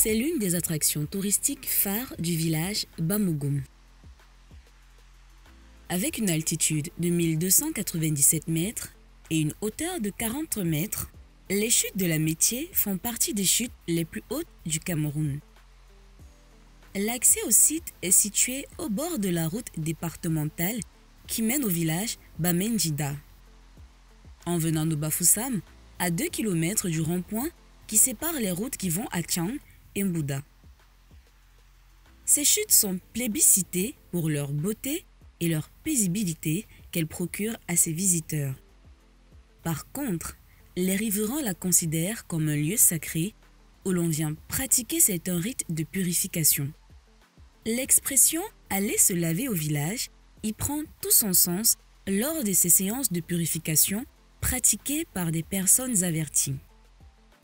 C'est l'une des attractions touristiques phares du village Bamougoum. Avec une altitude de 1297 mètres et une hauteur de 40 mètres, les chutes de la Métier font partie des chutes les plus hautes du Cameroun. L'accès au site est situé au bord de la route départementale qui mène au village Bamendjida. En venant de Bafoussam, à 2 km du rond-point qui sépare les routes qui vont à Tchang et Mbouda. Ces chutes sont plébiscitées pour leur beauté et leur paisibilité qu'elles procurent à ses visiteurs. Par contre, les riverains la considèrent comme un lieu sacré où l'on vient pratiquer certains rites de purification. L'expression « aller se laver au village » y prend tout son sens lors de ces séances de purification pratiquées par des personnes averties.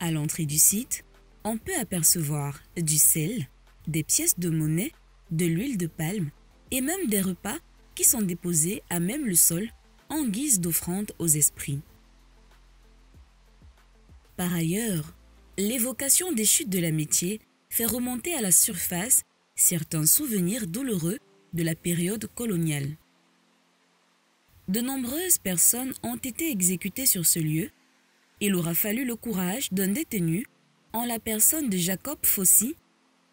À l'entrée du site, on peut apercevoir du sel, des pièces de monnaie, de l'huile de palme et même des repas qui sont déposés à même le sol en guise d'offrande aux esprits. Par ailleurs, l'évocation des chutes de la Métier fait remonter à la surface certains souvenirs douloureux de la période coloniale. De nombreuses personnes ont été exécutées sur ce lieu. Il aura fallu le courage d'un détenu en la personne de Jacob Fossy,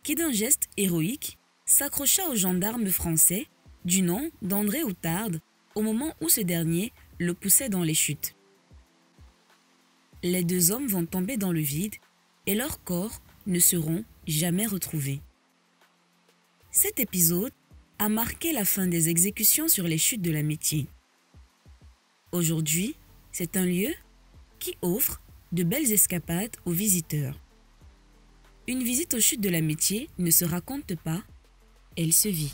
qui d'un geste héroïque s'accrocha au gendarme français du nom d'André Outarde au moment où ce dernier le poussait dans les chutes. Les deux hommes vont tomber dans le vide et leurs corps ne seront jamais retrouvés. Cet épisode a marqué la fin des exécutions sur les chutes de la Métier. Aujourd'hui, c'est un lieu qui offre de belles escapades aux visiteurs. Une visite aux chutes de la Métier ne se raconte pas, elle se vit.